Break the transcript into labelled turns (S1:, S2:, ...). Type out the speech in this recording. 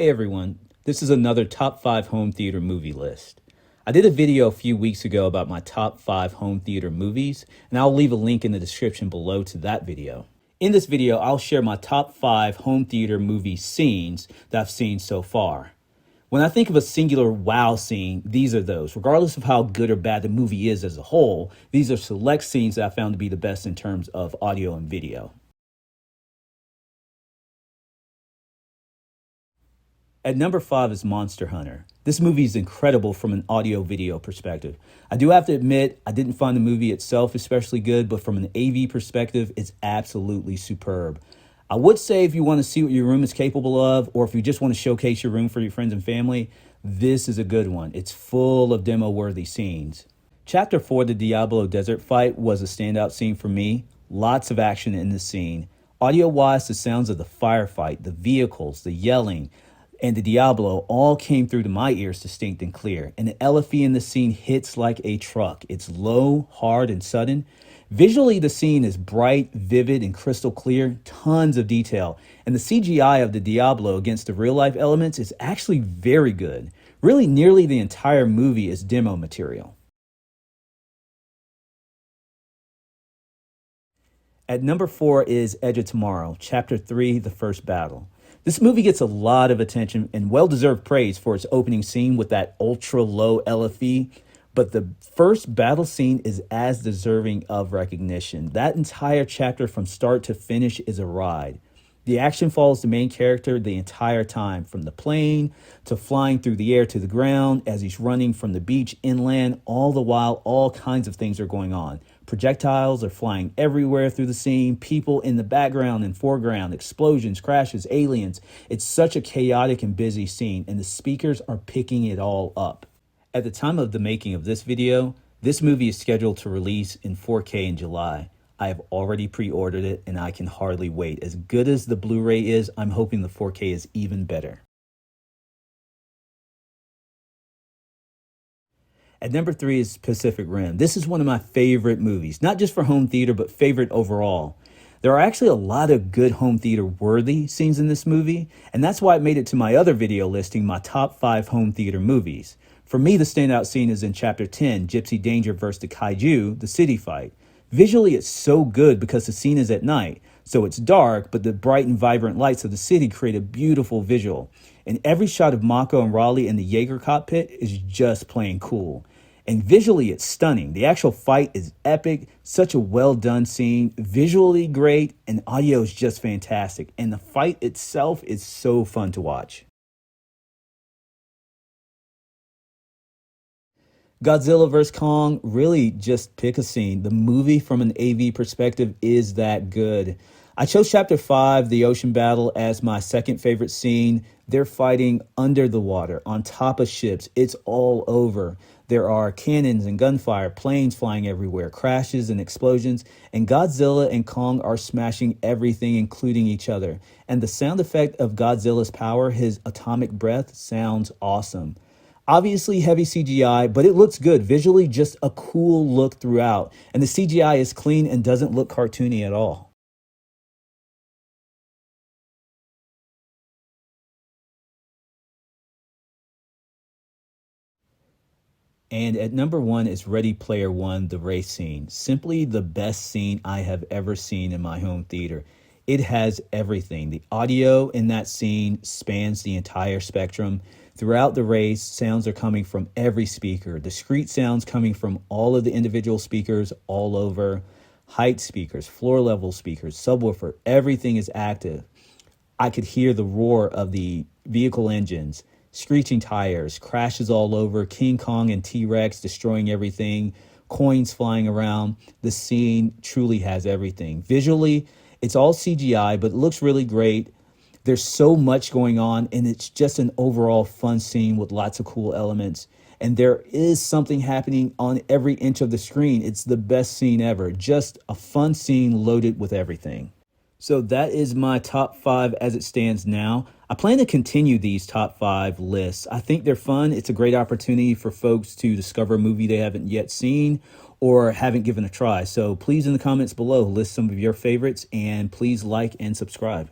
S1: Hey everyone, this is another top 5 home theater movie list. I did a video a few weeks ago about my top 5 home theater movies, and I'll leave a link in the description below to that video. In this video, I'll share my top 5 home theater movie scenes that I've seen so far. When I think of a singular wow scene, these are those. Regardless of how good or bad the movie is as a whole, these are select scenes that I found to be the best in terms of audio and video. At number 5 is Monster Hunter. This movie is incredible from an audio-video perspective. I do have to admit, I didn't find the movie itself especially good, but from an AV perspective, it's absolutely superb. I would say if you want to see what your room is capable of, or if you just want to showcase your room for your friends and family, this is a good one. It's full of demo-worthy scenes. Chapter 4, the Diablo desert fight, was a standout scene for me. Lots of action in this scene. Audio-wise, the sounds of the firefight, the vehicles, the yelling, and the Diablo all came through to my ears distinct and clear. And the LFE in the scene hits like a truck. It's low, hard, and sudden. Visually, the scene is bright, vivid, and crystal clear, tons of detail. And the CGI of the Diablo against the real-life elements is actually very good. Really, nearly the entire movie is demo material. At number 4 is Edge of Tomorrow, Chapter 3, The First Battle. This movie gets a lot of attention and well-deserved praise for its opening scene with that ultra-low LFE, but the first battle scene is as deserving of recognition. That entire chapter from start to finish is a ride. The action follows the main character the entire time, from the plane to flying through the air to the ground, as he's running from the beach inland. All the while, all kinds of things are going on. Projectiles are flying everywhere through the scene, people in the background and foreground, explosions, crashes, aliens. It's such a chaotic and busy scene, and the speakers are picking it all up. At the time of the making of this video, this movie is scheduled to release in 4K in July. I have already pre-ordered it, and I can hardly wait. As good as the Blu-ray is, I'm hoping the 4K is even better. At number 3 is Pacific Rim. This is one of my favorite movies, not just for home theater, but favorite overall. There are actually a lot of good home theater worthy scenes in this movie, and that's why it made it to my other video listing, my top 5 home theater movies. For me, the standout scene is in Chapter 10, Gypsy Danger vs. the Kaiju, the city fight. Visually, it's so good because the scene is at night, so it's dark, but the bright and vibrant lights of the city create a beautiful visual. And every shot of Mako and Raleigh in the Jaeger cockpit is just plain cool. And visually, it's stunning. The actual fight is epic, such a well-done scene, visually great, and audio is just fantastic. And the fight itself is so fun to watch. Godzilla vs. Kong, really just pick a scene. The movie from an AV perspective is that good. I chose Chapter 5, the ocean battle, as my second favorite scene. They're fighting under the water, on top of ships. It's all over. There are cannons and gunfire, planes flying everywhere, crashes and explosions, and Godzilla and Kong are smashing everything, including each other. And the sound effect of Godzilla's power, his atomic breath, sounds awesome. Obviously heavy CGI, but it looks good. Visually, just a cool look throughout. And the CGI is clean and doesn't look cartoony at all. And at number 1 is Ready Player One, the race scene. Simply the best scene I have ever seen in my home theater. It has everything. The audio in that scene spans the entire spectrum. Throughout the race, sounds are coming from every speaker. Discrete sounds coming from all of the individual speakers all over. Height speakers, floor level speakers, subwoofer, everything is active. I could hear the roar of the vehicle engines, screeching tires, crashes all over, King Kong and T-Rex destroying everything, coins flying around. The scene truly has everything. Visually, it's all CGI, but it looks really great. There's so much going on, and it's just an overall fun scene with lots of cool elements. And there is something happening on every inch of the screen. It's the best scene ever. Just a fun scene loaded with everything. So that is my top 5 as it stands now. I plan to continue these top 5 lists. I think they're fun. It's a great opportunity for folks to discover a movie they haven't yet seen or haven't given a try. So please, in the comments below, list some of your favorites, and please like and subscribe.